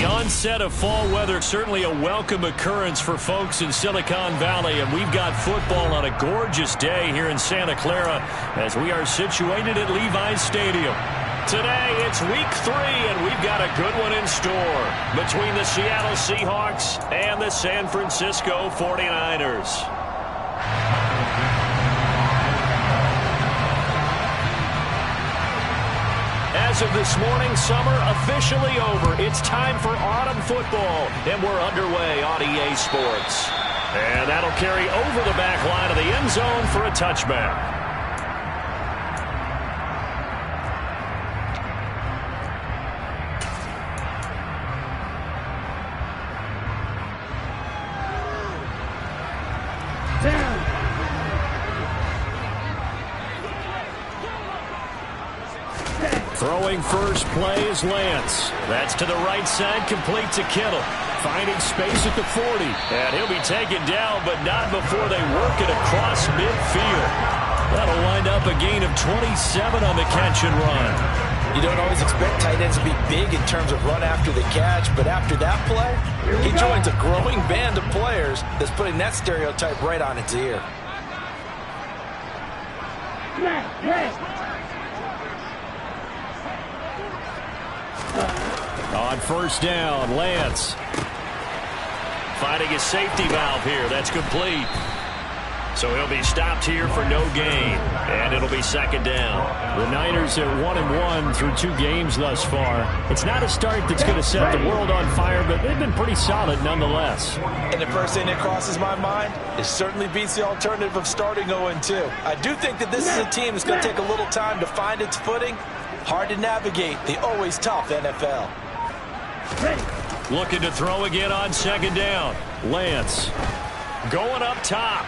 onset of fall weather, certainly a welcome occurrence for folks in Silicon Valley, and we've got football on a gorgeous day here in Santa Clara as we are situated at Levi's Stadium. Today, it's week 3, and we've got a good one in store between the Seattle Seahawks and the San Francisco 49ers. As of this morning, summer officially over. It's time for autumn football, and we're underway on EA Sports. And that'll carry over the back line of the end zone for a touchback. Throwing first play is Lance. That's to the right side, complete to Kittle. Finding space at the 40. And he'll be taken down, but not before they work it across midfield. That'll wind up a gain of 27 on the catch and run. You don't always expect tight ends to be big in terms of run after the catch, but after that play, he joins a growing band of players that's putting that stereotype right on its ear. On first down, Lance. Finding his safety valve here. That's complete. So he'll be stopped here for no gain. And it'll be second down. The Niners are 1-1 through 2 games thus far. It's not a start that's going to set the world on fire, but they've been pretty solid nonetheless. And the first thing that crosses my mind, it certainly beats the alternative of starting 0-2. I do think that this is a team that's going to take a little time to find its footing. Hard to navigate the always tough NFL. Looking to throw again on second down. Lance going up top.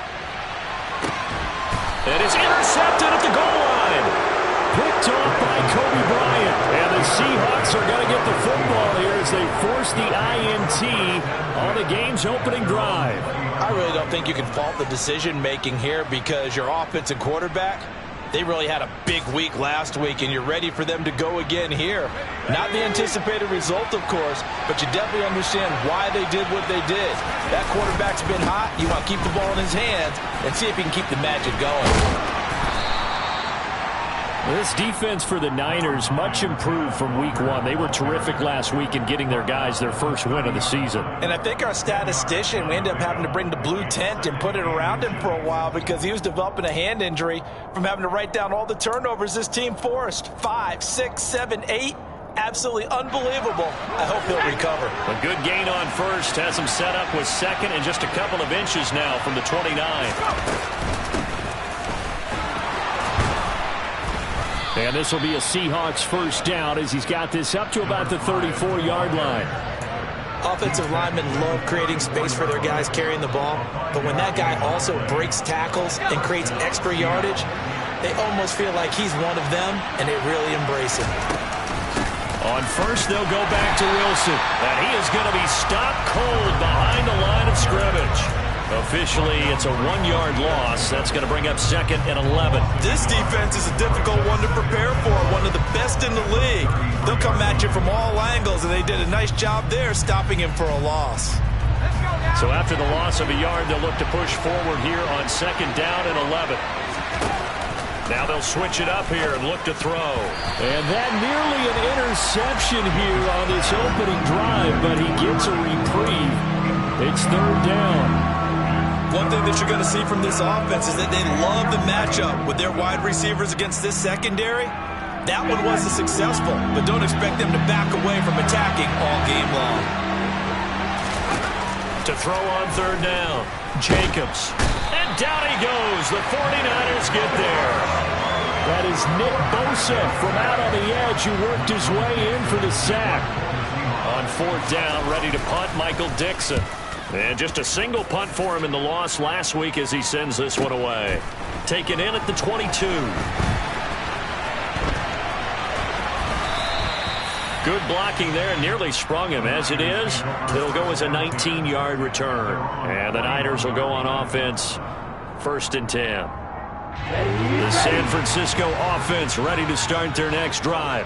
And it's intercepted at the goal line. Picked off by Kobe Bryant. And the Seahawks are going to get the football here as they force the INT on the game's opening drive. I really don't think you can fault the decision-making here because your offensive quarterback, they really had a big week last week, and you're ready for them to go again here. Not the anticipated result, of course, but you definitely understand why they did what they did. That quarterback's been hot. You want to keep the ball in his hands and see if he can keep the magic going. This defense for the Niners much improved from week 1. They were terrific last week in getting their guys their first win of the season. And I think our statistician, we ended up having to bring the blue tent and put it around him for a while because he was developing a hand injury from having to write down all the turnovers this team forced. 5, 6, 7, 8. Absolutely unbelievable. I hope he'll recover. A good gain on first has him set up with second and just a couple of inches now from the 29. And this will be a Seahawks first down as he's got this up to about the 34-yard line. Offensive linemen love creating space for their guys carrying the ball, but when that guy also breaks tackles and creates extra yardage, they almost feel like he's one of them, and they really embrace him. On first, they'll go back to Wilson, and he is going to be stopped cold behind the line of scrimmage. Officially, it's a 1-yard loss. That's going to bring up second and 11. This defense is a difficult one to prepare for, one of the best in the league. They'll come at you from all angles, and they did a nice job there stopping him for a loss. So after the loss of a yard, they'll look to push forward here on second down and 11. Now they'll switch it up here and look to throw. And that nearly an interception here on this opening drive, but he gets a reprieve. It's third down. One thing that you're going to see from this offense is that they love the matchup with their wide receivers against this secondary. That one wasn't successful, but don't expect them to back away from attacking all game long. To throw on third down, Jacobs. And down he goes. The 49ers get there. That is Nick Bosa from out on the edge who worked his way in for the sack. On fourth down, ready to punt, Michael Dixon. And just a single punt for him in the loss last week as he sends this one away. Taken in at the 22. Good blocking there, nearly sprung him. As it is, it'll go as a 19-yard return. And the Niners will go on offense, first and 10. The San Francisco offense ready to start their next drive.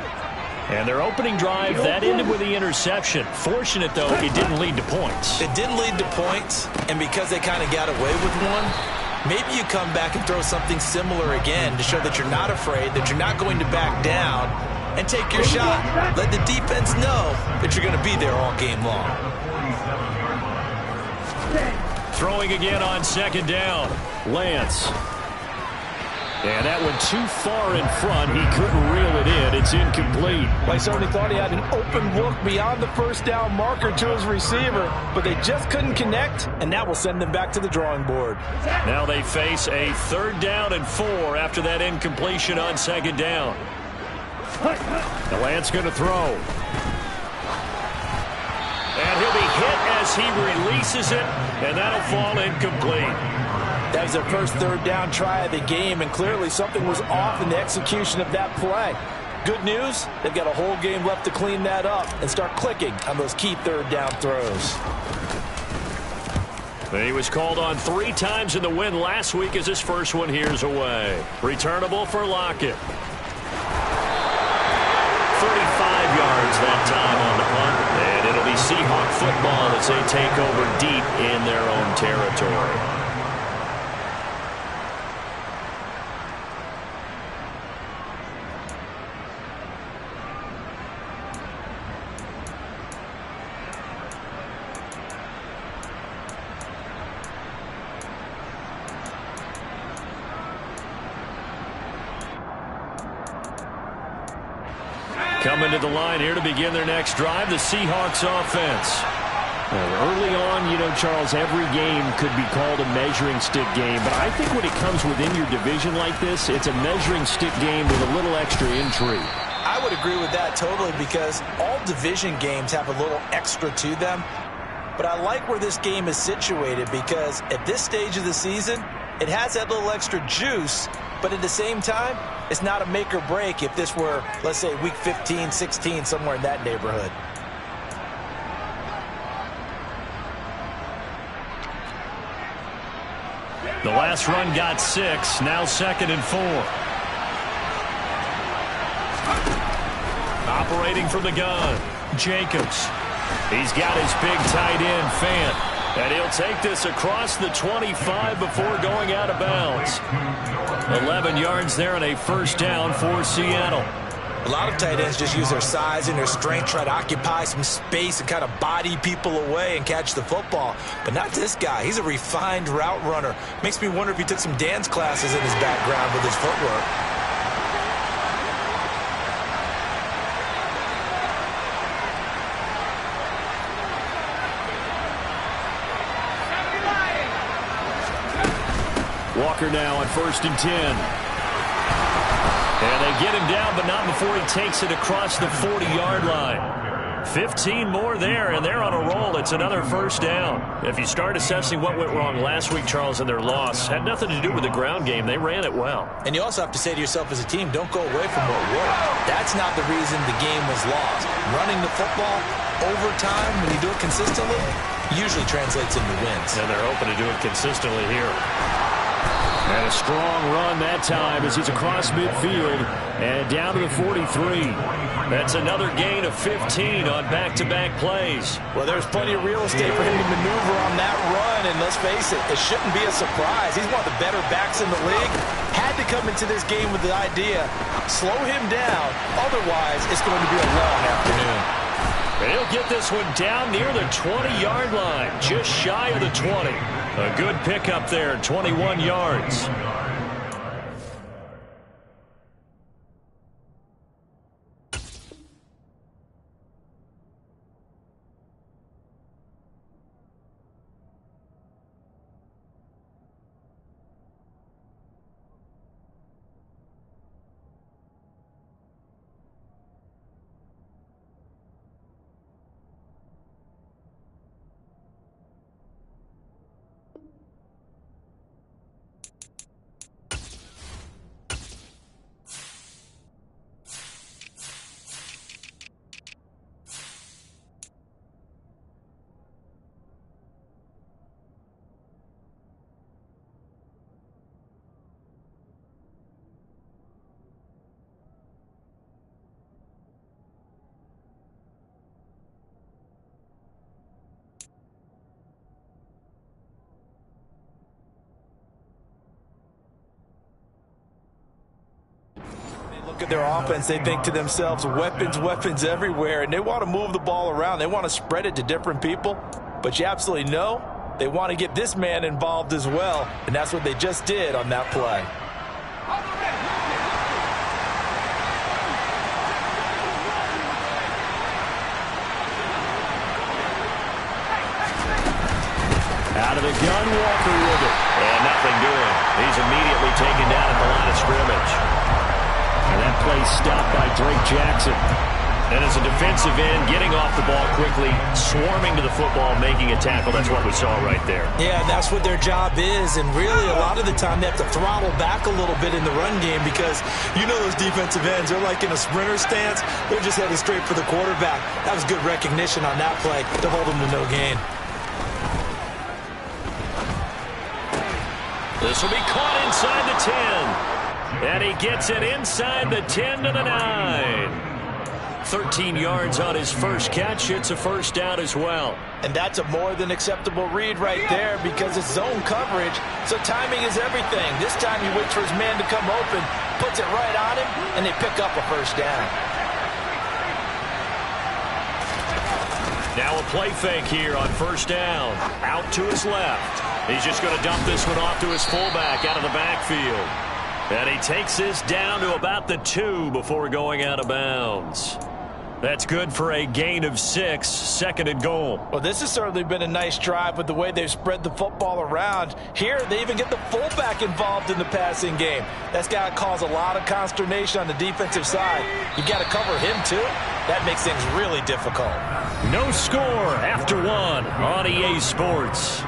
And their opening drive, that ended with the interception. Fortunate, though, it didn't lead to points. It didn't lead to points, and because they kind of got away with one, maybe you come back and throw something similar again to show that you're not afraid, that you're not going to back down, and take your shot. Let the defense know that you're going to be there all game long. Throwing again on second down. Lance. And that went too far in front. He couldn't reel it in. It's incomplete. Well, he certainly thought he had an open look beyond the first down marker to his receiver, but they just couldn't connect, and that will send them back to the drawing board. Now they face a 3rd down and 4 after that incompletion on second down. The Lance going to throw. And he'll be hit as he releases it, and that'll fall incomplete. That was their first 3rd down try of the game, and clearly something was off in the execution of that play. Good news, they've got a whole game left to clean that up and start clicking on those key 3rd down throws. He was called on 3 times in the win last week as his first one here's away. Returnable for Lockett. 35 yards that time on the punt, and it'll be Seahawk football as they take over deep in their own territory. Coming to the line here to begin their next drive, the Seahawks offense. Early on, you know, Charles, every game could be called a measuring stick game, but I think when it comes within your division like this, it's a measuring stick game with a little extra intrigue. I would agree with that totally, because all division games have a little extra to them. But I like where this game is situated, because at this stage of the season, it has that little extra juice, but at the same time, it's not a make or break if this were, let's say, week 15, 16, somewhere in that neighborhood. The last run got 6, now 2nd and 4. Operating from the gun, Jacobs. He's got his big tight end, Fant. And he'll take this across the 25 before going out of bounds. 11 yards there and a 1st down for Seattle. A lot of tight ends just use their size and their strength, try to occupy some space and kind of body people away and catch the football. But not this guy. He's a refined route runner. Makes me wonder if he took some dance classes in his background with his footwork. Walker now on 1st and 10. And they get him down, but not before he takes it across the 40-yard line. 15 more there, and they're on a roll. It's another 1st down. If you start assessing what went wrong last week, Charles, in their loss, had nothing to do with the ground game. They ran it well. And you also have to say to yourself as a team, don't go away from what worked. That's not the reason the game was lost. Running the football over time, when you do it consistently, usually translates into wins. And they're hoping to do it consistently here. And a strong run that time as he's across midfield and down to the 43. That's another gain of 15 on back-to-back plays. Well, there's plenty of real estate for him to maneuver on that run, and let's face it, it shouldn't be a surprise. He's one of the better backs in the league. Had to come into this game with the idea, slow him down, otherwise it's going to be a long afternoon. And he'll get this one down near the 20-yard line, just shy of the 20. A good pickup there, 21 yards. look at their offense, they think to themselves, weapons, weapons everywhere, and they want to move the ball around. They want to spread it to different people, but you absolutely know they want to get this man involved as well, and that's what they just did on that play. Out of the gun, Walker with it. And nothing doing. He's immediately taken down at the line of scrimmage. And that play stopped by Drake Jackson. And as a defensive end, getting off the ball quickly, swarming to the football, making a tackle. That's what we saw right there. Yeah, that's what their job is. And really, a lot of the time, they have to throttle back a little bit in the run game because you know those defensive ends, they're like in a sprinter stance. They're just headed straight for the quarterback. That was good recognition on that play to hold them to no gain. This will be caught inside the 10. And he gets it inside the 10 to the 9. 13 yards on his first catch. It's a first down as well. And that's a more than acceptable read right there because it's zone coverage, so timing is everything. This time he waits for his man to come open, puts it right on him, and they pick up a first down. Now a play fake here on first down. Out to his left. He's just going to dump this one off to his fullback out of the backfield. And he takes this down to about the 2 before going out of bounds. That's good for a gain of 6, second and goal. Well, this has certainly been a nice drive with the way they've spread the football around. Here, they even get the fullback involved in the passing game. That's got to cause a lot of consternation on the defensive side. You've got to cover him, too. That makes things really difficult. No score after 1 on EA Sports.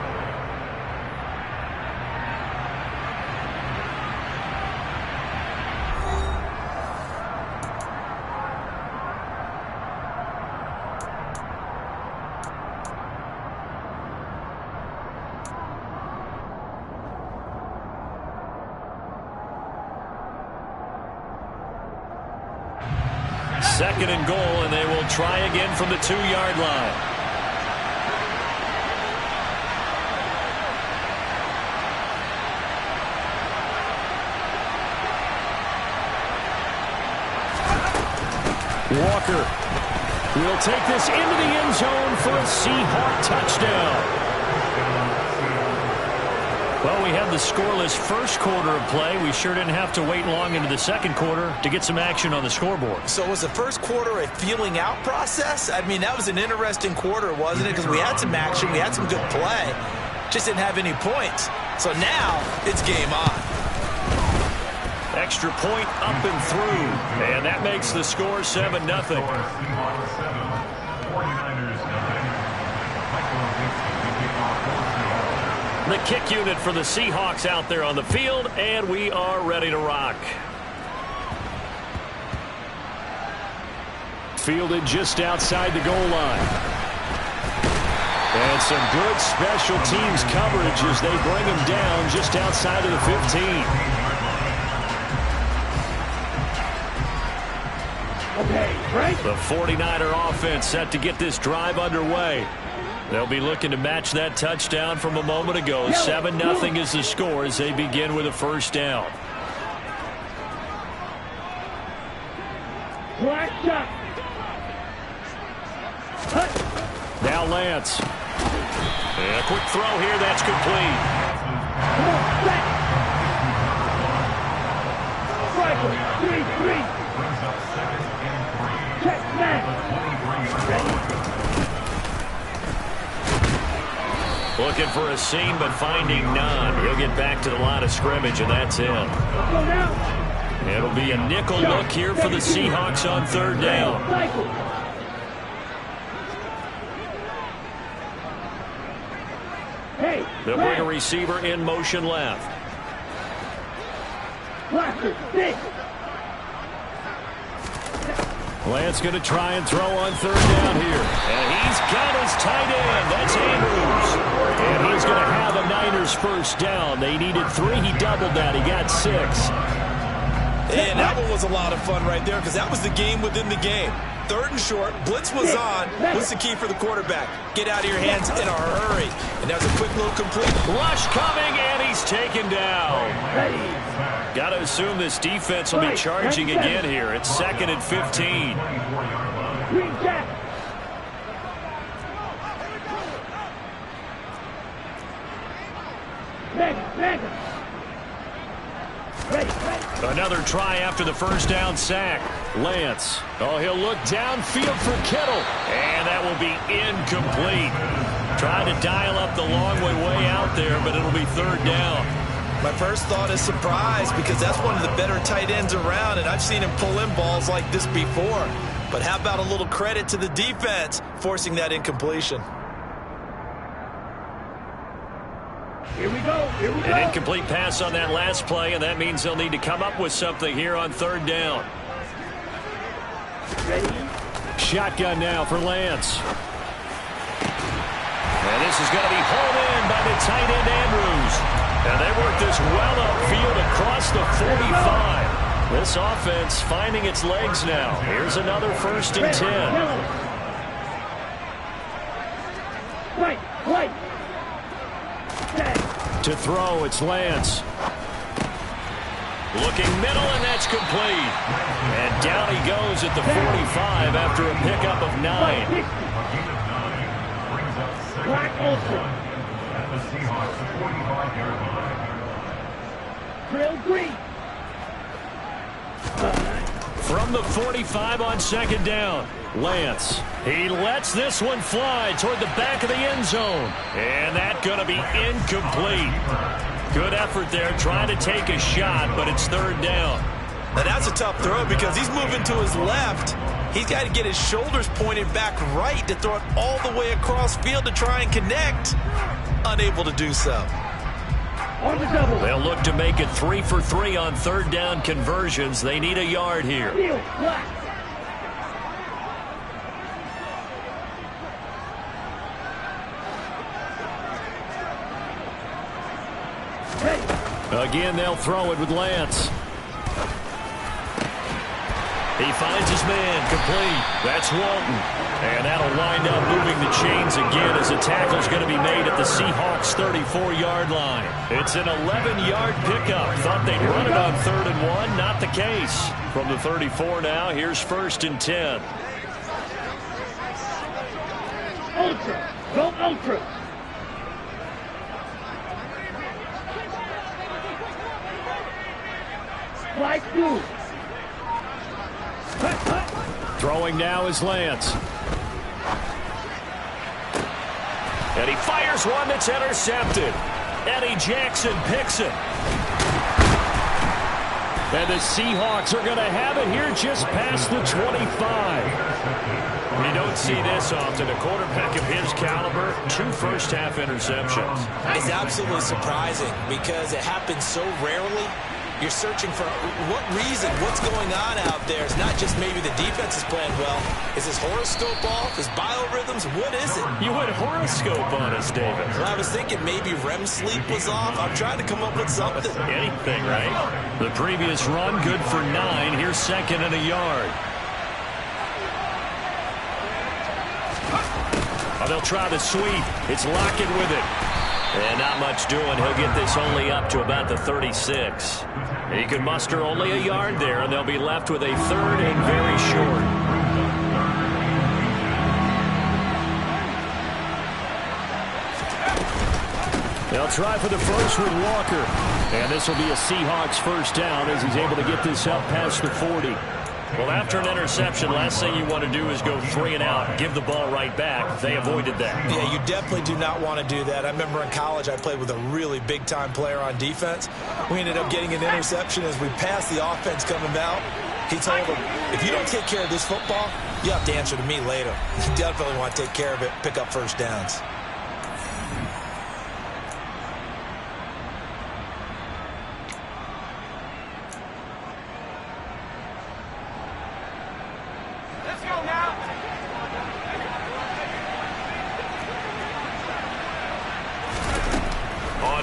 Second and goal, and they will try again from the 2-yard line. Walker will take this into the end zone for a Seahawk touchdown. Well, we had the scoreless first quarter of play. We sure didn't have to wait long into the second quarter to get some action on the scoreboard. So was the first quarter a feeling out process? I mean, that was an interesting quarter, wasn't it? Because we had some action, we had some good play, just didn't have any points. So now it's game on. Extra point up and through, and that makes the score 7-0. The kick unit for the Seahawks out there on the field, and we are ready to rock. Fielded just outside the goal line. And some good special teams coverage as they bring him down just outside of the 15. The 49er offense set to get this drive underway. They'll be looking to match that touchdown from a moment ago. 7-0 is the score as they begin with a first down. Now Lance. And a quick throw here, that's complete. Looking for a seam, but finding none. He'll get back to the line of scrimmage, and that's it. It'll be a nickel look here for the Seahawks on third down. They'll bring a receiver in motion left. Lance going to try and throw on third down here. And he's got his tight end. That's Andrews. And he's going to have a Niners first down. They needed 3. He doubled that. He got 6. And that one was a lot of fun right there because that was the game within the game. 3rd and short. Blitz was on. What's the key for the quarterback? Get out of your hands in a hurry. And that was a quick little complete. Rush coming, and he's taken down. Got to assume this defense will be charging again here. It's 2nd and 15. Another try after the first down sack. Lance. Oh, he'll look downfield for Kittle. And that will be incomplete. Trying to dial up the long way out there, but it'll be 3rd down. My first thought is surprise, because that's one of the better tight ends around, and I've seen him pull in balls like this before. But how about a little credit to the defense forcing that incompletion? Here we go. Here we go. An incomplete pass on that last play, and that means they'll need to come up with something here on 3rd down. Ready? Shotgun now for Lance. And this is going to be hauled in by the tight end Andrews. And they work this well upfield across the 45. This offense finding its legs now. Here's another 1st and 10. Right. To throw, it's Lance. Looking middle, and that's complete. And down he goes at the 45 after a pickup of 9. Black Olsen. Drill green. From the 45 on 2nd down, Lance. He lets this one fly toward the back of the end zone. And that's going to be incomplete. Good effort there trying to take a shot, but it's 3rd down. Now that's a tough throw because he's moving to his left. He's got to get his shoulders pointed back right to throw it all the way across field to try and connect. Unable to do so. On the double. They'll look to make it 3 for 3 on 3rd down conversions. They need a yard here. Field, black. Again, they'll throw it with Lance. He finds his man, complete. That's Walton. And that'll wind up moving the chains again as a tackle's going to be made at the Seahawks' 34-yard line. It's an 11-yard pickup. Thought they'd run it on 3rd and 1. Not the case. From the 34 now, here's 1st and 10. Ultra. Go Ultra. Light blue. Throwing now is Lance. And he fires one that's intercepted. Eddie Jackson picks it. And the Seahawks are going to have it here just past the 25. You don't see this often. A quarterback of his caliber, 2 first-half interceptions. It's absolutely surprising because it happens so rarely. You're searching for what reason, what's going on out there. It's not just maybe the defense is playing well. Is his horoscope off? His biorhythms? What is it? You went horoscope on us, David. Well, I was thinking maybe REM sleep was off. I'm trying to come up with something. Anything, right? The previous run, good for 9. Here's 2nd and a yard. Oh, they'll try the sweep. It's Lockett with it. And not much doing. He'll get this only up to about the 36. He can muster only a yard there, and they'll be left with a 3rd and very short. They'll try for the first with Walker. And this will be a Seahawks 1st down as he's able to get this up past the 40. Well, after an interception, last thing you want to do is go 3 and out, give the ball right back. They avoided that. Yeah, you definitely do not want to do that. I remember in college I played with a really big-time player on defense. We ended up getting an interception as we passed the offense coming out. He told him, if you don't take care of this football, you have to answer to me later. You definitely want to take care of it, pick up first downs.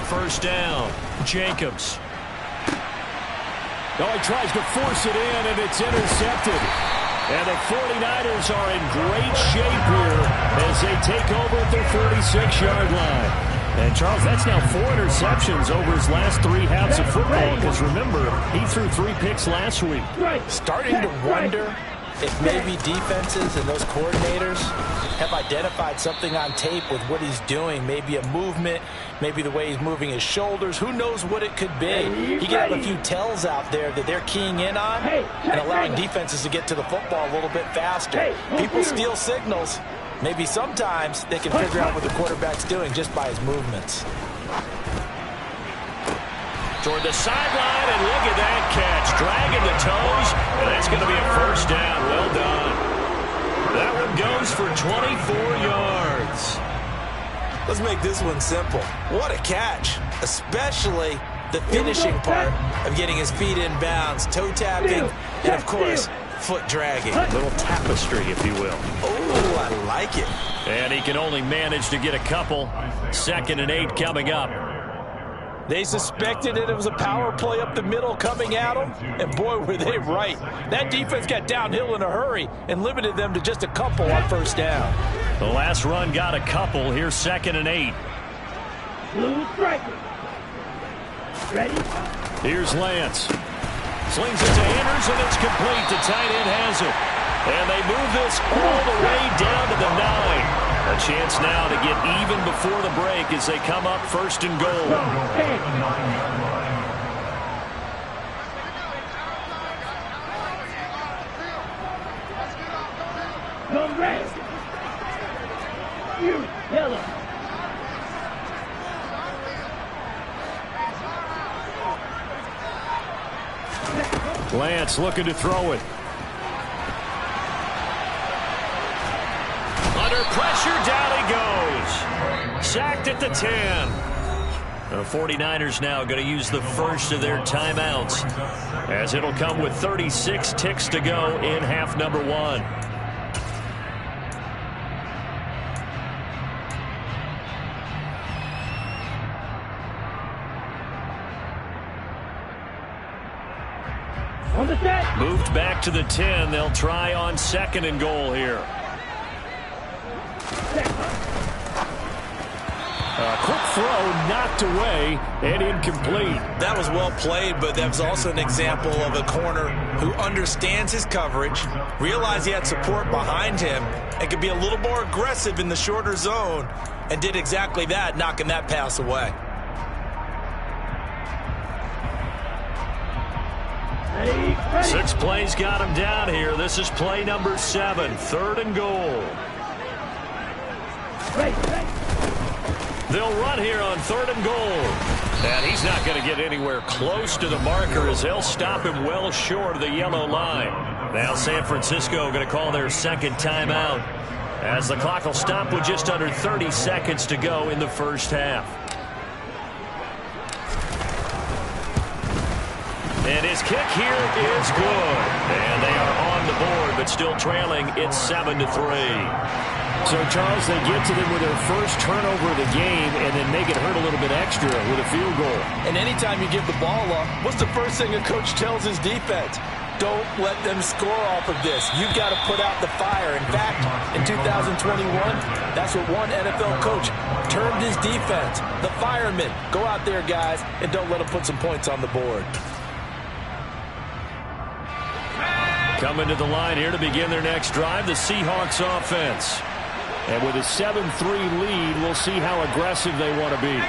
First down, Jacobs. Oh, he tries to force it in, and it's intercepted. And the 49ers are in great shape here as they take over at their 46-yard line. And, Charles, that's now 4 interceptions over his last 3 halves of football because, remember, he threw 3 picks last week. Starting to wonder if maybe defenses and those coordinators have identified something on tape with what he's doing. Maybe a movement, maybe the way he's moving his shoulders. Who knows what it could be? He could have a few tells out there that they're keying in on and allowing defenses to get to the football a little bit faster. People steal signals. Maybe sometimes they can figure out what the quarterback's doing just by his movements. Toward the sideline, and look at that catch. Dragging the toes, and that's going to be a first down. Well done. That one goes for 24 yards. Let's make this one simple. What a catch, especially the finishing part of getting his feet in bounds, toe tapping, and, of course, foot dragging. A little tapestry, if you will. Oh, I like it. And he can only manage to get a couple. 2nd and 8 coming up. They suspected it was a power play up the middle coming at them, and boy, were they right. That defense got downhill in a hurry and limited them to just a couple on first down. The last run got a couple. Here's 2nd and 8. Blue striker. Ready? Here's Lance. Slings it to Andrews, and it's complete. The tight end has it. And they move this all the way down to the 9. A chance now to get even before the break as they come up 1st and goal. Come red. You yellow. Lance looking to throw it. Under pressure, down he goes. Sacked at the 10. The 49ers now going to use the first of their timeouts, as it'll come with 36 ticks to go in half number 1. On the set. Moved back to the 10. They'll try on 2nd and goal here. A quick throw knocked away and incomplete. That was well played, but that was also an example of a corner who understands his coverage, realized he had support behind him, and could be a little more aggressive in the shorter zone, and did exactly that, knocking that pass away. Ready. 6 plays got him down here. This is play number 7, 3rd and goal. Ready. They'll run here on 3rd and goal. And he's not going to get anywhere close to the marker as they'll stop him well short of the yellow line. Now San Francisco going to call their 2nd timeout, as the clock will stop with just under 30 seconds to go in the first half. And his kick here is good. And they are on the board, but still trailing. It's 7-3. So, Charles, they get to them with their first turnover of the game and then make it hurt a little bit extra with a field goal. And anytime you give the ball up, what's the first thing a coach tells his defense? Don't let them score off of this. You've got to put out the fire. In fact, in 2021, that's what one NFL coach termed his defense. The firemen. Go out there, guys, and don't let them put some points on the board. Coming to the line here to begin their next drive, the Seahawks offense. And with a 7-3 lead, we'll see how aggressive they want to be.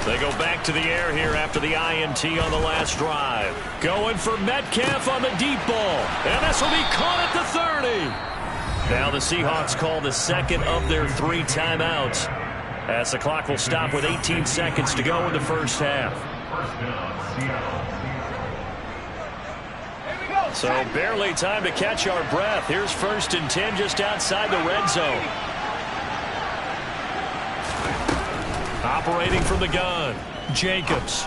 They go back to the air here after the INT on the last drive. Going for Metcalf on the deep ball. And this will be caught at the 30. Now the Seahawks call the 2nd of their 3 timeouts, as the clock will stop with 18 seconds to go in the first half. So barely time to catch our breath. Here's 1st and 10 just outside the red zone. Operating from the gun, Jacobs.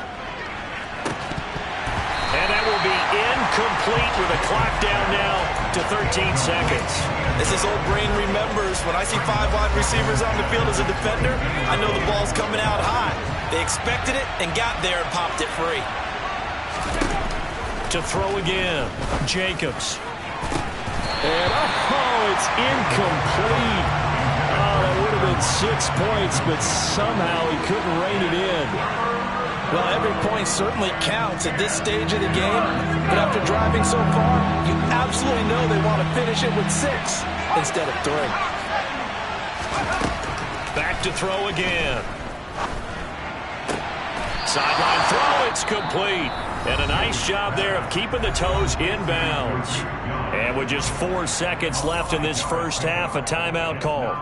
And that will be incomplete with a clock down now to 13 seconds. As this old brain remembers, when I see 5 wide receivers on the field as a defender, I know the ball's coming out high. They expected it and got there and popped it free. To throw again. Jacobs. And, it's incomplete. Oh, that would have been 6 points, but somehow he couldn't rein it in. Well, every point certainly counts at this stage of the game, but after driving so far, you absolutely know they want to finish it with 6 instead of 3. Back to throw again. Sideline throw, it's complete. And a nice job there of keeping the toes inbounds. And with just 4 seconds left in this first half, a timeout call.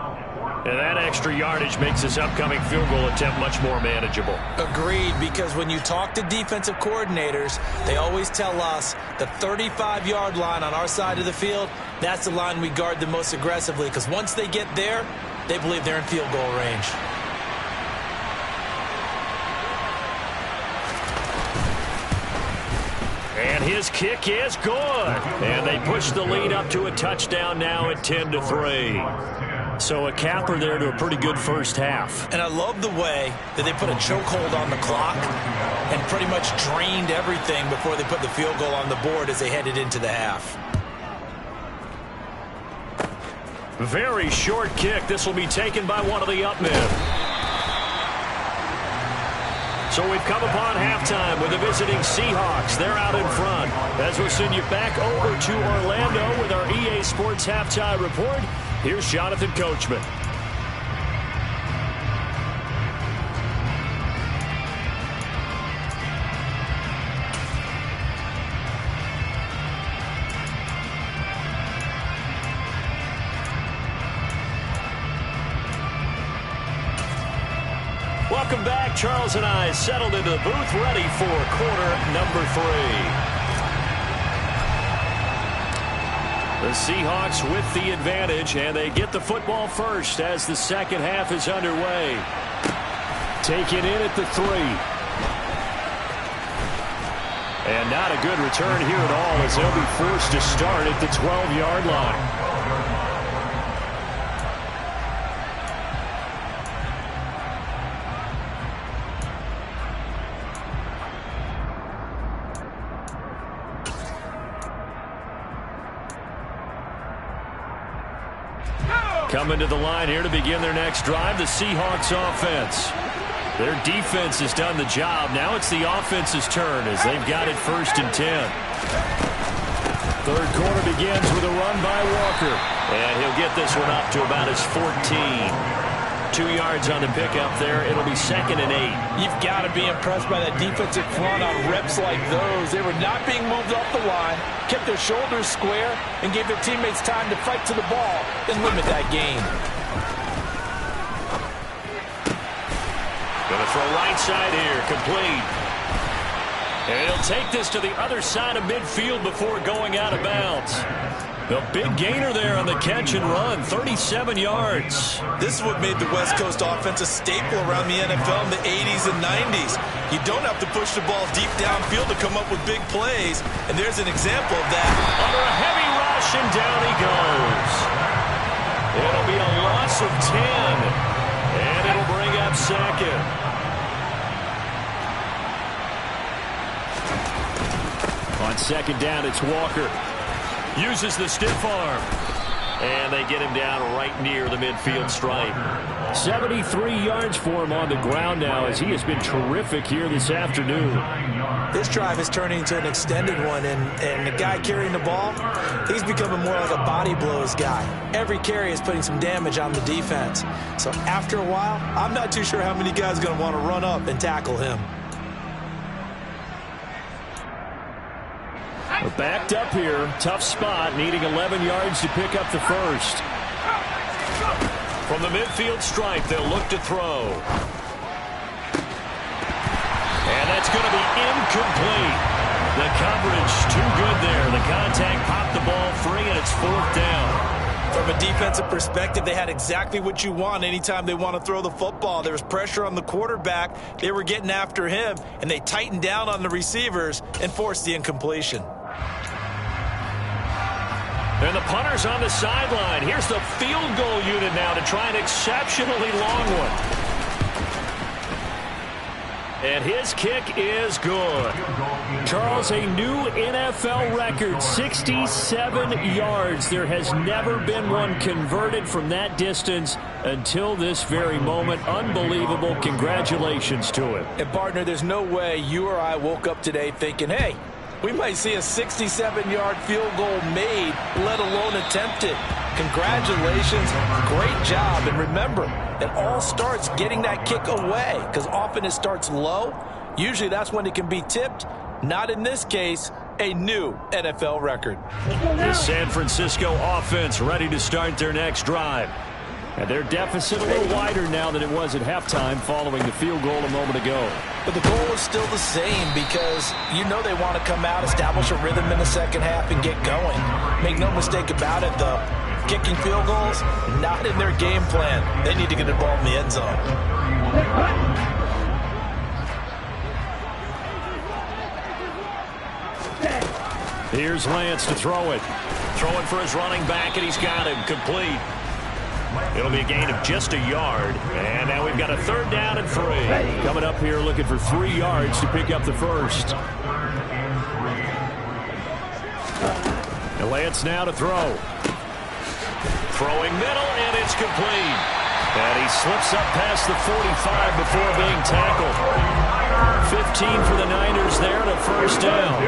And that extra yardage makes this upcoming field goal attempt much more manageable. Agreed, because when you talk to defensive coordinators, they always tell us the 35-yard line on our side of the field, that's the line we guard the most aggressively, because once they get there, they believe they're in field goal range. And his kick is good. And they push the lead up to a touchdown now at 10-3. So a capper there to a pretty good first half. And I love the way that they put a chokehold on the clock and pretty much drained everything before they put the field goal on the board as they headed into the half. Very short kick. This will be taken by one of the up men. So we've come upon halftime with the visiting Seahawks. They're out in front. As we'll send you back over to Orlando with our EA Sports Halftime Report, here's Jonathan Coachman. Welcome back. Charles and I settled into the booth, ready for quarter number 3. The Seahawks with the advantage, and they get the football first as the second half is underway. Taken in at the 3. And not a good return here at all as they'll be forced to start at the 12-yard line. Coming to the line here to begin their next drive, the Seahawks offense. Their defense has done the job. Now it's the offense's turn as they've got it 1st and 10. Third quarter begins with a run by Walker. And he'll get this one up to about his 14. 2 yards on the pickup there. It'll be 2nd and 8. You've got to be impressed by that defensive front on reps like those. They were not being moved off the line, kept their shoulders square, and gave their teammates time to fight to the ball and limit that gain. Gonna throw right side here, complete. And he'll take this to the other side of midfield before going out of bounds. The big gainer there on the catch and run, 37 yards. This is what made the West Coast offense a staple around the NFL in the 80s and 90s. You don't have to push the ball deep downfield to come up with big plays, and there's an example of that. Under a heavy rush, and down he goes. It'll be a loss of 10, and it'll bring up 2nd. On 2nd down, it's Walker. Uses the stiff arm. And they get him down right near the midfield stripe. 73 yards for him on the ground now as he has been terrific here this afternoon. This drive is turning into an extended one, and the guy carrying the ball, he's becoming more like a body blows guy. Every carry is putting some damage on the defense. So after a while, I'm not too sure how many guys are going to want to run up and tackle him. We're backed up here. Tough spot, needing 11 yards to pick up the first. From the midfield stripe, they'll look to throw. And that's going to be incomplete. The coverage too good there. The contact popped the ball free, and it's 4th down. From a defensive perspective, they had exactly what you want anytime they want to throw the football. There was pressure on the quarterback. They were getting after him, and they tightened down on the receivers and forced the incompletion. And the punter's on the sideline. Here's the field goal unit now to try an exceptionally long one. And his kick is good. Charles, a new NFL record, 67 yards. There has never been one converted from that distance until this very moment. Unbelievable. Congratulations to him. And, partner, there's no way you or I woke up today thinking, hey, we might see a 67-yard field goal made, let alone attempted. Congratulations. Great job. And remember, it all starts getting that kick away, because often it starts low. Usually that's when it can be tipped. Not in this case, a new NFL record. The San Francisco offense ready to start their next drive. And their deficit a little wider now than it was at halftime following the field goal a moment ago. But the goal is still the same, because you know they want to come out, establish a rhythm in the second half, and get going. Make no mistake about it, though. Kicking field goals, not in their game plan. They need to get the ball in the end zone. Here's Lance to throw it. Throwing for his running back, and he's got him complete. It'll be a gain of just a yard. And now we've got a 3rd down and 3. Coming up here looking for 3 yards to pick up the first. And Lance now to throw. Throwing middle, and it's complete. And he slips up past the 45 before being tackled. 15 for the Niners there to first down.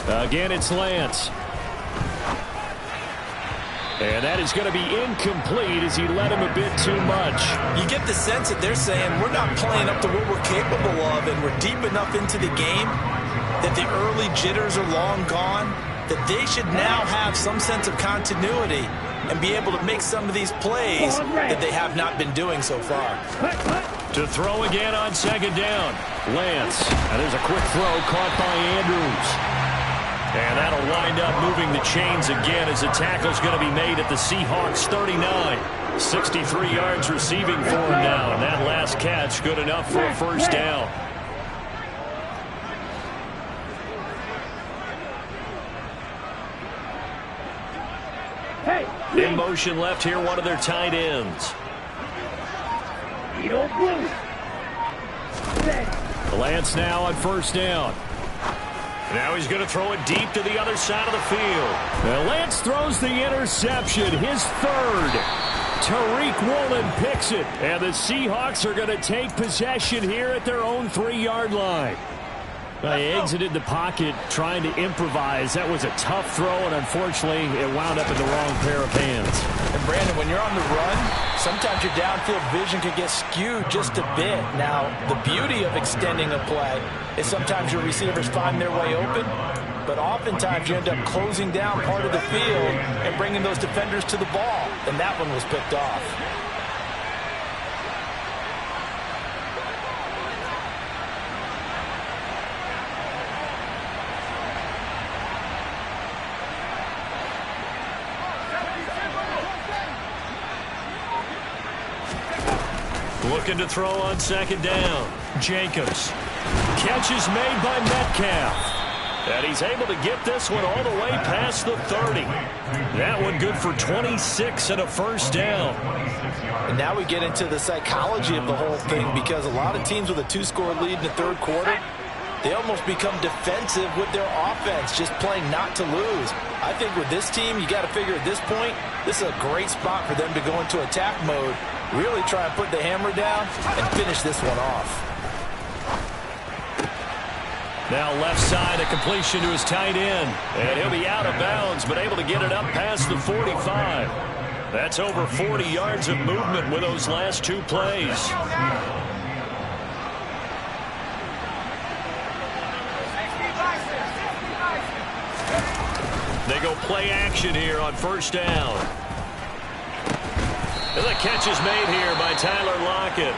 Again, it's Lance. And that is going to be incomplete as he led him a bit too much. You get the sense that they're saying we're not playing up to what we're capable of, and we're deep enough into the game that the early jitters are long gone, that they should now have some sense of continuity and be able to make some of these plays that they have not been doing so far. To throw again on 2nd down, Lance. And there's a quick throw caught by Andrews. And that'll wind up moving the chains again as the tackle's going to be made at the Seahawks 39. 63 yards receiving for him now. And that last catch good enough for a first down. In motion left here, one of their tight ends. Lance now on 1st down. Now he's going to throw it deep to the other side of the field. Now Lance throws the interception, his 3rd. Tariq Woolen picks it, and the Seahawks are going to take possession here at their own 3-yard line. They exited the pocket trying to improvise. That was a tough throw, and unfortunately, it wound up in the wrong pair of hands. And Brandon, when you're on the run, sometimes your downfield vision can get skewed just a bit. Now, the beauty of extending a play is sometimes your receivers find their way open, but oftentimes you end up closing down part of the field and bringing those defenders to the ball, and that one was picked off. Looking to throw on 2nd down. Jacobs. Catch is made by Metcalf. And he's able to get this one all the way past the 30. That one good for 26 and a first down. And now we get into the psychology of the whole thing, because a lot of teams with a 2-score lead in the 3rd quarter, they almost become defensive with their offense, just playing not to lose. I think with this team, you got to figure at this point, this is a great spot for them to go into attack mode, really try and put the hammer down and finish this one off. Now left side, a completion to his tight end. And he'll be out of bounds, but able to get it up past the 45. That's over 40 yards of movement with those last 2 plays. They go play action here on 1st down. And the catch is made here by Tyler Lockett.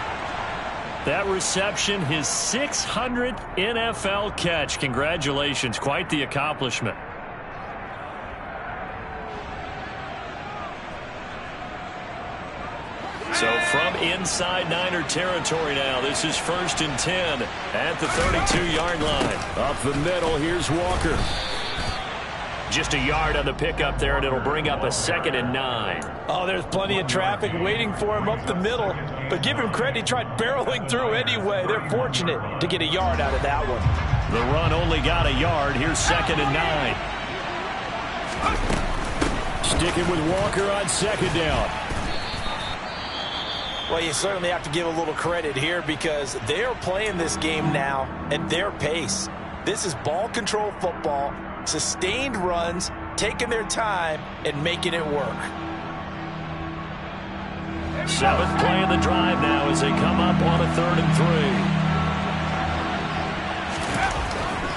That reception, his 600th NFL catch. Congratulations. Quite the accomplishment. So from inside Niner territory now, this is 1st and 10 at the 32-yard line. Up the middle, here's Walker. just a yard on the pickup there, and it'll bring up a 2nd and 9. Oh, there's plenty of traffic waiting for him up the middle. But give him credit, he tried barreling through anyway. They're fortunate to get a yard out of that one. The run only got a yard. Here's 2nd and 9. Sticking with Walker on 2nd down. Well, you certainly have to give a little credit here because they are playing this game now at their pace. This is ball control football, sustained runs, taking their time, and making it work. 7th play of the drive now as they come up on a 3rd and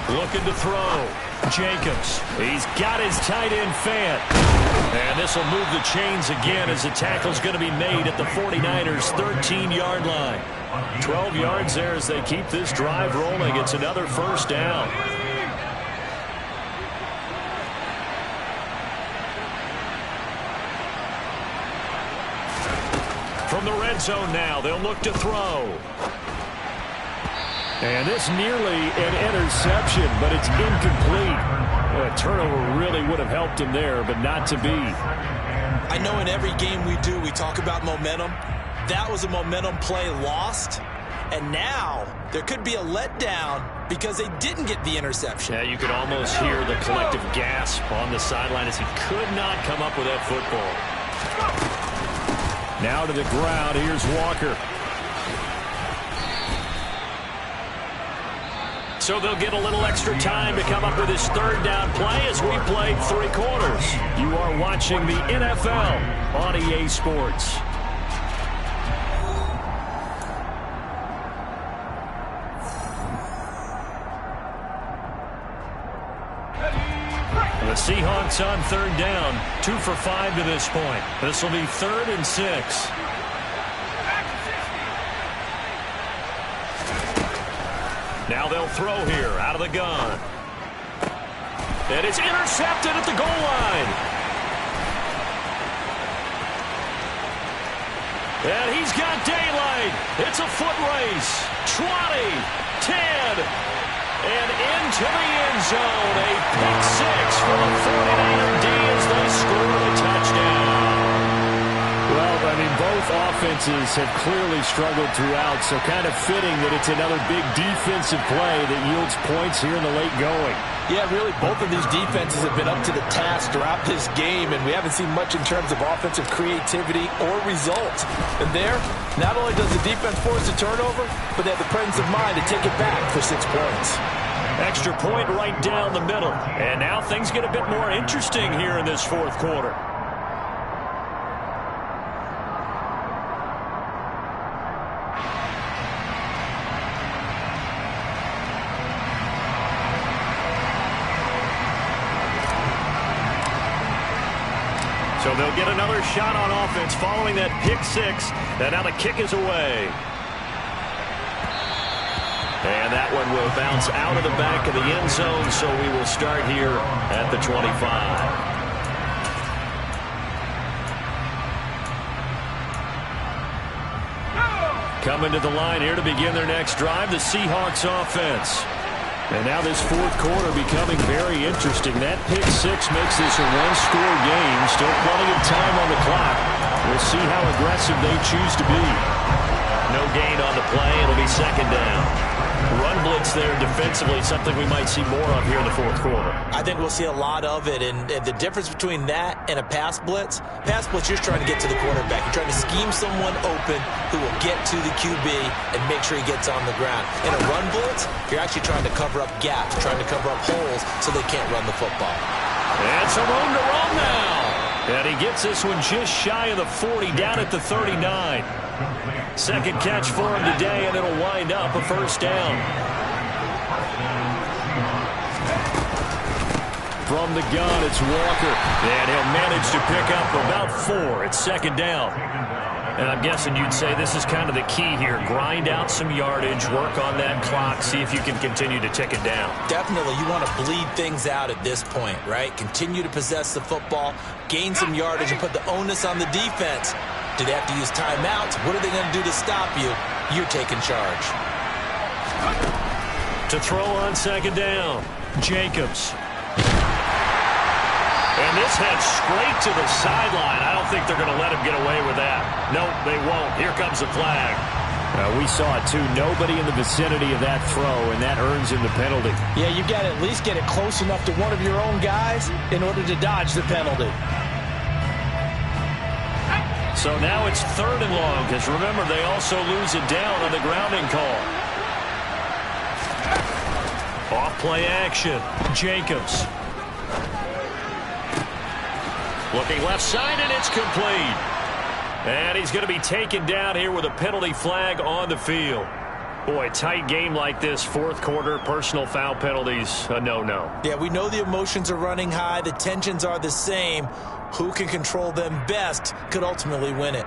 3. Looking to throw. Jacobs. He's got his tight end Fant. And this will move the chains again as the tackle's going to be made at the 49ers' 13-yard line. 12 yards there as they keep this drive rolling. It's another 1st down. From the red zone now, they'll look to throw. And this nearly an interception, but it's incomplete. Well, a turnover really would have helped him there, but not to be. I know in every game we do, we talk about momentum. That was a momentum play lost. And now there could be a letdown because they didn't get the interception. Yeah, you could almost hear the collective gasp on the sideline as he could not come up with that football. Now to the ground. Here's Walker. So they'll get a little extra time to come up with his 3rd down play as we played 3 quarters. You are watching the NFL on EA Sports. The Seahawks on 3rd down, 2 for 5 to this point. This will be 3rd and 6. Now they'll throw here out of the gun. And it's intercepted at the goal line. And he's got daylight. It's a foot race. 20, 10, and into the end zone. A pick 6 for the 49er D as they score a touchdown. Well, I mean, both offenses have clearly struggled throughout, so kind of fitting that it's another big defensive play that yields points here in the late going. Yeah, really, both of these defenses have been up to the task throughout this game, and we haven't seen much in terms of offensive creativity or results. And there, not only does the defense force a turnover, but they have the presence of mind to take it back for 6 points. Extra point right down the middle. And now things get a bit more interesting here in this 4th quarter. So they'll get another shot on offense following that pick 6. And now the kick is away. And that one will bounce out of the back of the end zone, so we will start here at the 25. Coming to the line here to begin their next drive, the Seahawks offense. And now this 4th quarter becoming very interesting. That pick 6 makes this a 1-score game. Still plenty of time on the clock. We'll see how aggressive they choose to be. No gain on the play. It'll be 2nd down. Run blitz there defensively, something we might see more of here in the 4th quarter. I think we'll see a lot of it, and the difference between that and a pass blitz, you're just trying to get to the quarterback. You're trying to scheme someone open who will get to the QB and make sure he gets on the ground. In a run blitz, you're actually trying to cover up gaps, trying to cover up holes so they can't run the football. And some room to run now. And he gets this one just shy of the 40, down at the 39. 2nd catch for him today, and it'll wind up a 1st down. From the gun, it's Walker. And he'll manage to pick up about 4. It's 2nd down. And I'm guessing you'd say this is kind of the key here. Grind out some yardage, work on that clock, see if you can continue to tick it down. Definitely. You want to bleed things out at this point, right? Continue to possess the football, gain some yardage, and put the onus on the defense. Do they have to use timeouts? What are they going to do to stop you? You're taking charge. To throw on 2nd down, Jacobs. this head straight to the sideline. I don't think they're going to let him get away with that. No, they won't. Here comes the flag. We saw it, too. Nobody in the vicinity of that throw, and that earns him the penalty. Yeah, you got to at least get it close enough to one of your own guys in order to dodge the penalty. So now it's 3rd and long, because remember, they also lose it down on the grounding call. Off-play action. Jacobs. Looking left side, and it's complete. And he's going to be taken down here with a penalty flag on the field. Boy, tight game like this, 4th quarter, personal foul penalties, a no-no. Yeah, we know the emotions are running high. The tensions are the same. Who can control them best could ultimately win it.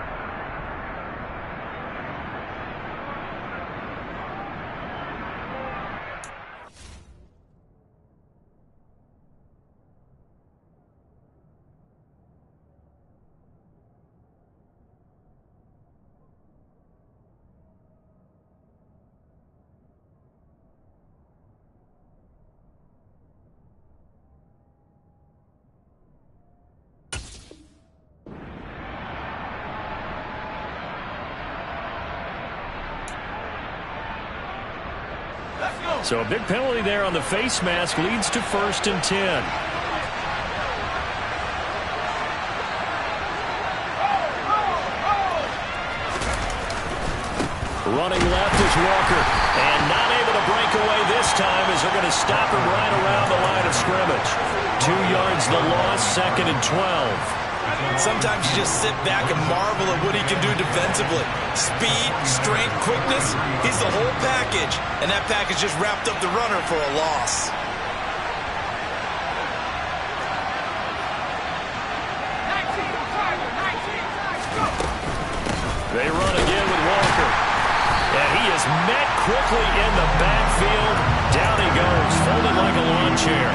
So a big penalty there on the face mask leads to 1st and 10. Running left is Walker. And not able to break away this time as they're going to stop him right around the line of scrimmage. 2 yards the loss, 2nd and 12. Sometimes you just sit back and marvel at what he can do defensively. Speed, strength, quickness, he's the whole package. And that package just wrapped up the runner for a loss. They run again with Walker. And he is met quickly in the backfield. Down he goes, folded like a lawn chair.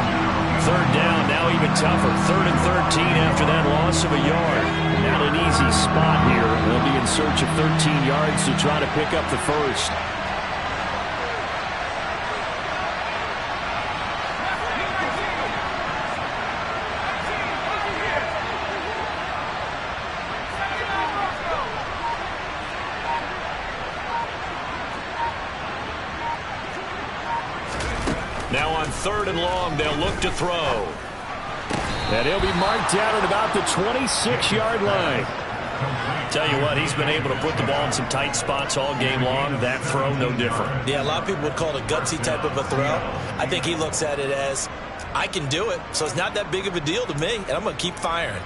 3rd down, now even tougher. 3rd and 13 after that loss of a yard. Not an easy spot here. They'll be in search of 13 yards to try to pick up the 1st. Now on 3rd and long, they'll look to throw. And he'll be marked down at about the 26-yard line. Tell you what, he's been able to put the ball in some tight spots all game long. That throw, no different. Yeah, a lot of people would call it a gutsy type of a throw. I think he looks at it as, I can do it, so it's not that big of a deal to me, and I'm going to keep firing.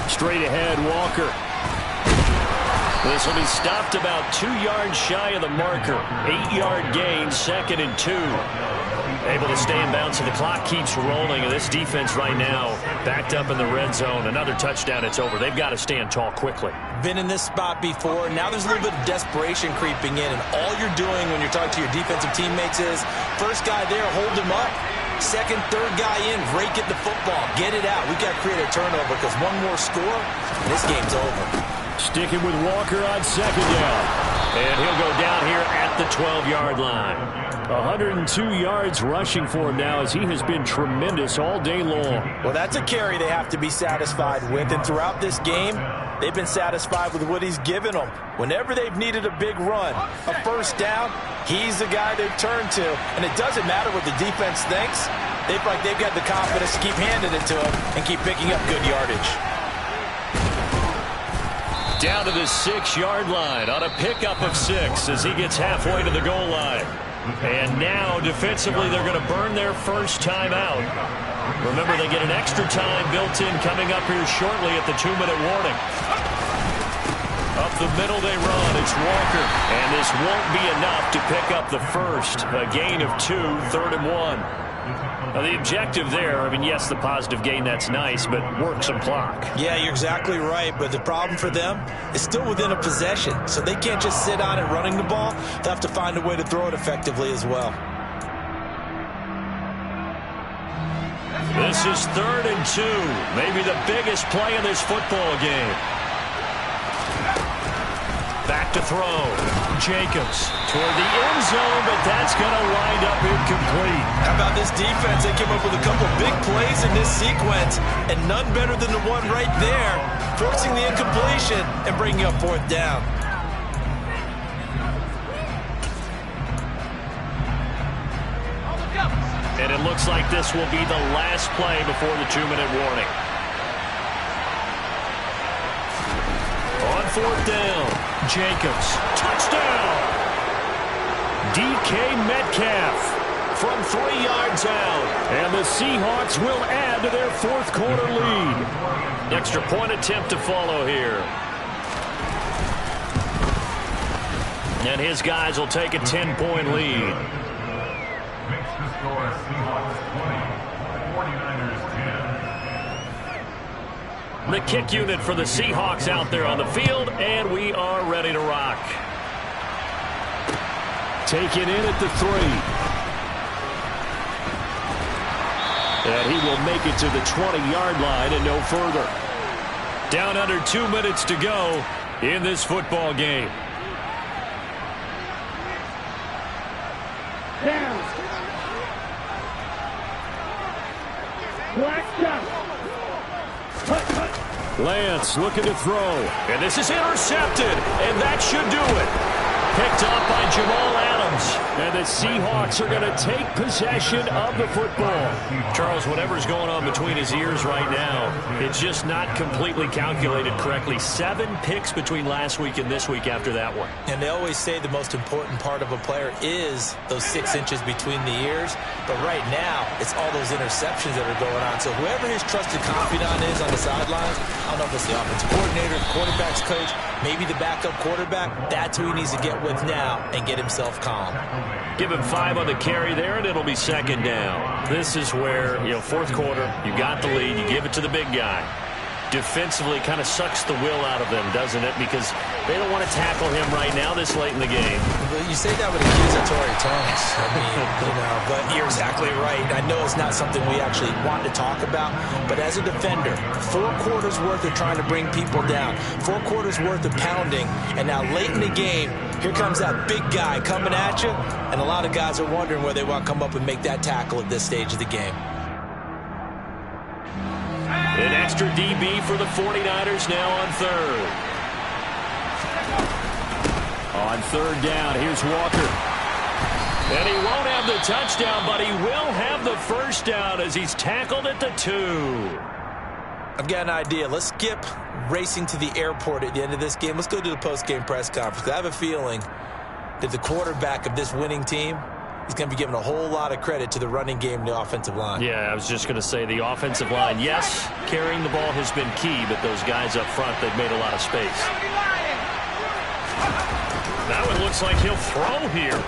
Straight ahead, Walker. This will be stopped about 2 yards shy of the marker. 8-yard gain, 2nd and 2. Able to stay in bounds, so the clock keeps rolling. And this defense right now backed up in the red zone. Another touchdown, it's over. They've got to stand tall quickly. Been in this spot before. Now there's a little bit of desperation creeping in. And all you're doing when you're talking to your defensive teammates is, first guy there, hold him up. Second, third guy in, rake at the football. Get it out. We've got to create a turnover because one more score, and this game's over. Sticking with Walker on 2nd down. And he'll go down here at the 12-yard line. 102 yards rushing for him now as he has been tremendous all day long. Well, that's a carry they have to be satisfied with. And throughout this game, they've been satisfied with what he's given them. Whenever they've needed a big run, a first down, he's the guy they've turned to. And it doesn't matter what the defense thinks. They feel like they've got the confidence to keep handing it to him and keep picking up good yardage. Down to the 6-yard line on a pickup of 6 as he gets halfway to the goal line. And now, defensively, they're going to burn their first time out. Remember, they get an extra time built in coming up here shortly at the 2-minute warning. Up the middle they run. It's Walker. And this won't be enough to pick up the first. A gain of 2, 3rd and 1. Now, the objective there, I mean, yes, the positive gain, that's nice, but work some clock. Yeah, you're exactly right, but the problem for them is still within a possession, so they can't just sit on it running the ball. They'll have to find a way to throw it effectively as well. This is 3rd and 2, maybe the biggest play in this football game. Back to to throw. Jacobs toward the end zone, but that's going to wind up incomplete. How about this defense? They came up with a couple big plays in this sequence, and none better than the one right there, forcing the incompletion and bringing up 4th down. And it looks like this will be the last play before the 2-minute warning. On 4th down, Jacobs, touchdown! DK Metcalf from 3 yards out. And the Seahawks will add to their 4th quarter lead. Extra point attempt to follow here. And his guys will take a 10-point lead. Makes the score Seahawks 20, 49ers 10. The kick unit for the Seahawks out there on the field, and we are ready to rock. Taken in at the 3. And he will make it to the 20-yard line and no further. Down under 2 minutes to go in this football game. Down. Black shot. Lance looking to throw. And this is intercepted. And that should do it. Picked up by Jamal Adams. And the Seahawks are going to take possession of the football. Charles, whatever's going on between his ears right now, it's just not completely calculated correctly. 7 picks between last week and this week after that one. And they always say the most important part of a player is those 6 inches between the ears. But right now, it's all those interceptions that are going on. So whoever his trusted confidant is on the sidelines, I don't know if it's the offensive coordinator, the quarterback's coach, maybe the backup quarterback, that's who he needs to get with now and get himself calm. Give him 5 on the carry there, and it'll be 2nd down. This is where, 4th quarter, you got the lead, you give it to the big guy. Defensively kind of sucks the will out of them, doesn't it? Because they don't want to tackle him right now this late in the game. Well, you say that with accusatory tones. I mean, but you're exactly right. I know it's not something we actually want to talk about, but as a defender, 4 quarters worth of trying to bring people down, 4 quarters worth of pounding, and now late in the game, here comes that big guy coming at you, and a lot of guys are wondering where they want to come up and make that tackle at this stage of the game. An extra DB for the 49ers now on 3rd. On 3rd down, here's Walker. And he won't have the touchdown, but he will have the 1st down as he's tackled at the 2. I've got an idea. Let's skip racing to the airport at the end of this game. Let's go to the post-game press conference. I have a feeling that the quarterback of this winning team is going to be given a whole lot of credit to the running game and the offensive line. Yeah, I was just going to say the offensive line, yes, carrying the ball has been key, but those guys up front, they've made a lot of space. Now it looks like he'll throw here.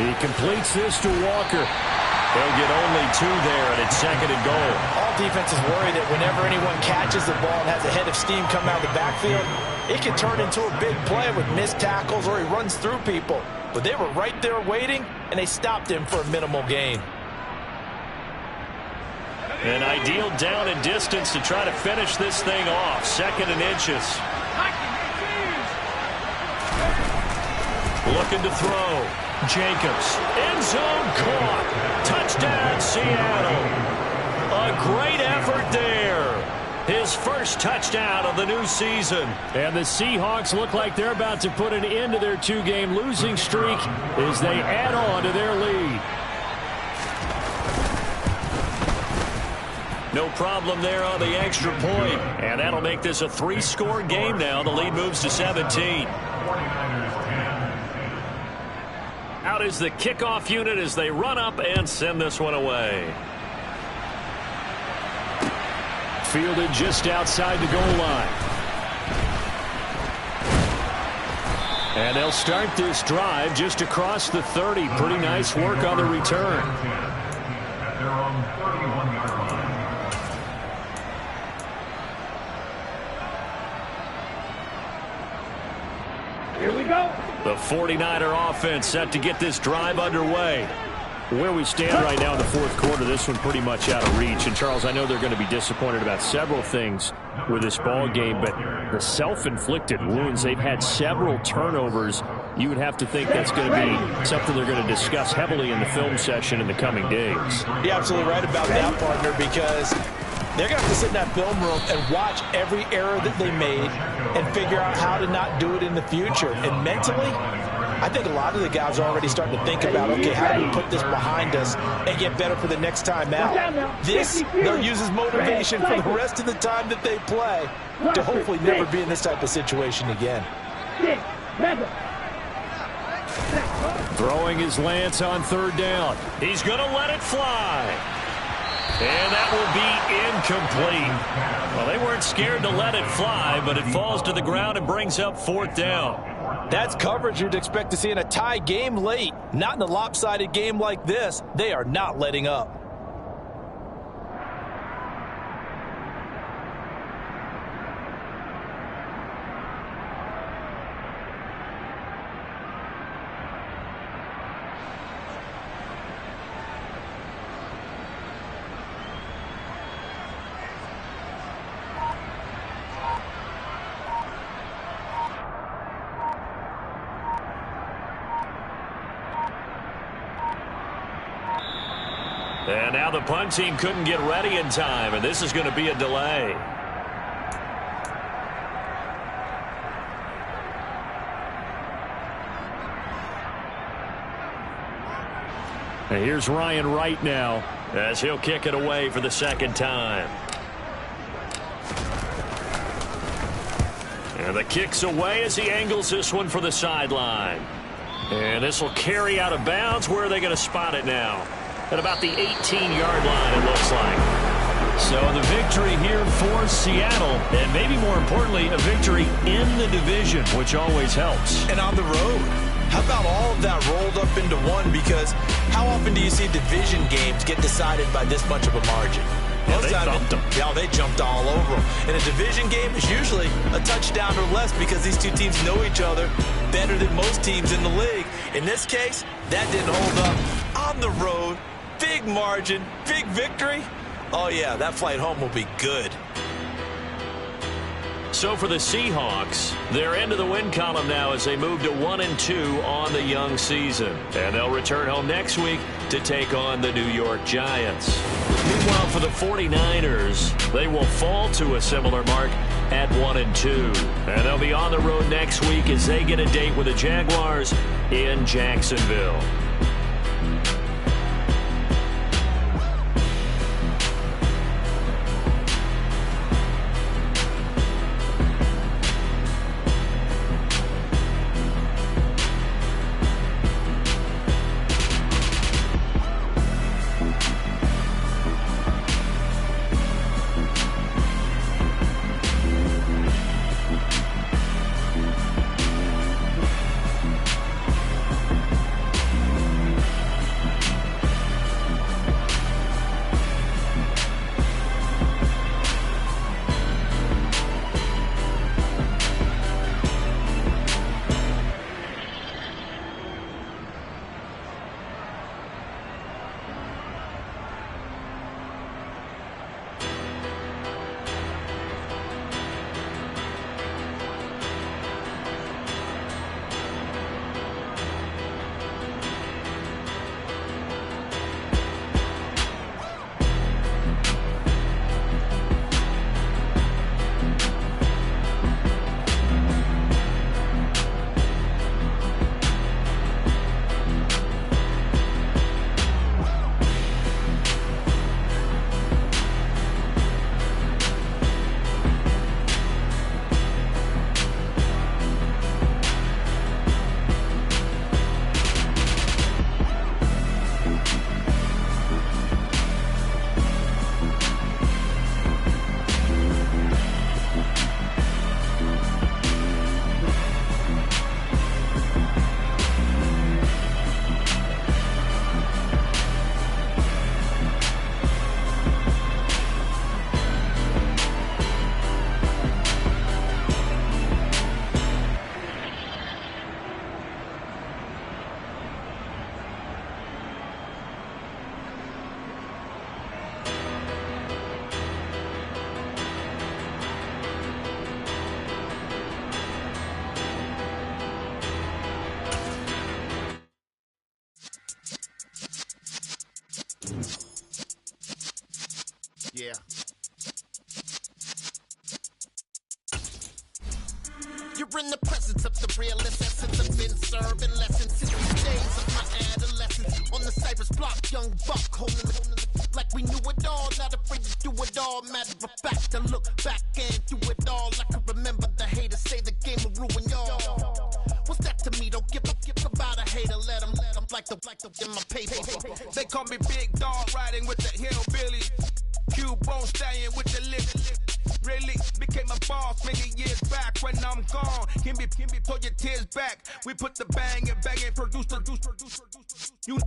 He completes this to Walker. They'll get only 2 there, and it's 2nd and goal. All defenses worry that whenever anyone catches the ball and has a head of steam come out of the backfield, it can turn into a big play with missed tackles or he runs through people. But they were right there waiting, and they stopped him for a minimal gain. An ideal down and distance to try to finish this thing off. 2nd and inches. Looking to throw. Jacobs. End zone caught. Touchdown, Seattle. A great effort there. His first touchdown of the new season. And the Seahawks look like they're about to put an end to their 2-game losing streak as they add on to their lead. No problem there on the extra point. And that'll make this a 3-score game now. The lead moves to 17. Out is the kickoff unit as they run up and send this one away. Fielded just outside the goal line. And they'll start this drive just across the 30. Pretty nice work on the return. They're on 31-yard line. Here we go. The 49er offense set to get this drive underway. Where we stand right now in the fourth quarter, this one pretty much out of reach. And, Charles, I know they're going to be disappointed about several things with this ball game, but the self-inflicted wounds, they've had several turnovers. You would have to think that's going to be something they're going to discuss heavily in the film session in the coming days. You're absolutely right about that, partner, because they're going to have to sit in that film room and watch every error that they made and figure out how to not do it in the future. And mentally, I think a lot of the guys are already starting to think about, okay, how do we put this behind us and get better for the next time out? This, they'll use as motivation for the rest of the time that they play to hopefully never be in this type of situation again. Throwing his lance on third down. He's going to let it fly. And that will be incomplete. Well, they weren't scared to let it fly, but it falls to the ground and brings up fourth down. That's coverage you'd expect to see in a tie game late. Not in a lopsided game like this. They are not letting up. And now the punt team couldn't get ready in time, and this is going to be a delay. And here's Ryan Wright now as he'll kick it away for the second time. And the kick's away as he angles this one for the sideline. And this will carry out of bounds. Where are they going to spot it now? At about the 18-yard line, it looks like. So the victory here for Seattle, and maybe more importantly, a victory in the division, which always helps. And on the road. How about all of that rolled up into one? Because how often do you see division games get decided by this much of a margin? Yeah, they thumped them. Yeah, they jumped all over them. And a division game is usually a touchdown or less because these two teams know each other better than most teams in the league. In this case, that didn't hold up. On the road, big margin, big victory. Oh, yeah, that flight home will be good. So for the Seahawks, they're into the win column now as they move to 1-2 on the young season. And they'll return home next week to take on the New York Giants. Meanwhile, for the 49ers, they will fall to a similar mark at 1-2. And they'll be on the road next week as they get a date with the Jaguars in Jacksonville. Yeah. You're in the presence of the realest essence. I've been serving lessons since the days of my adolescence. On the Cypress block, young buck holding it like we knew it all. Not afraid to do it all. Matter of fact, I look back and do it all. I can remember the haters say the game will ruin y'all. What's that to me? Don't give about a hater. Let them like the in my paper. They call me Big Dog, riding with the hillbillies. Cubone stallion with the lip. Really became a boss many years back. When I'm gone, can be pull your tears back. We put the bang and produce. You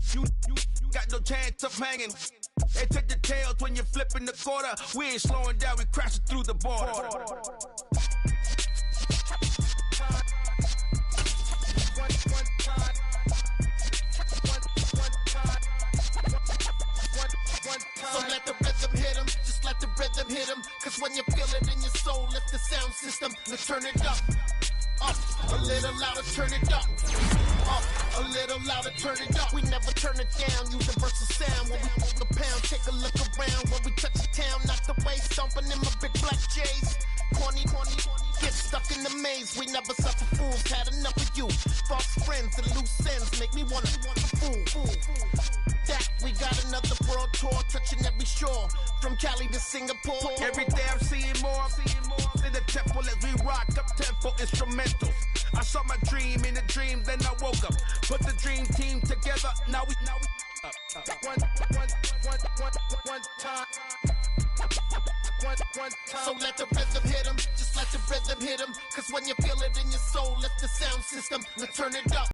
got no chance of hanging. They take the tails when you're flipping the quarter. We ain't slowing down, we crashing through the border. So let the rhythm hit him, just let the rhythm hit him. Cause when you feel it in your soul, lift the sound system, let's turn it up. Up, a little louder, turn it up. Up, a little louder, turn it up. We never turn it down, universal sound. When we move the pound, take a look around. When we touch the town, not the way, stomping in my big black J's. Corny, get stuck in the maze. We never suffer fools, had enough of you. False friends and loose ends make me wanna fool. That we got another world tour, touching every shore, from Cali to Singapore. Every day I'm seeing more in the temple as we rock up tempo instrumentals. I saw my dream in a dream, then I woke up. Put the dream team together, now we one time. So let the rhythm hit him, just let the rhythm hit him. Cause when you feel it in your soul, lift the sound system, let's turn it up.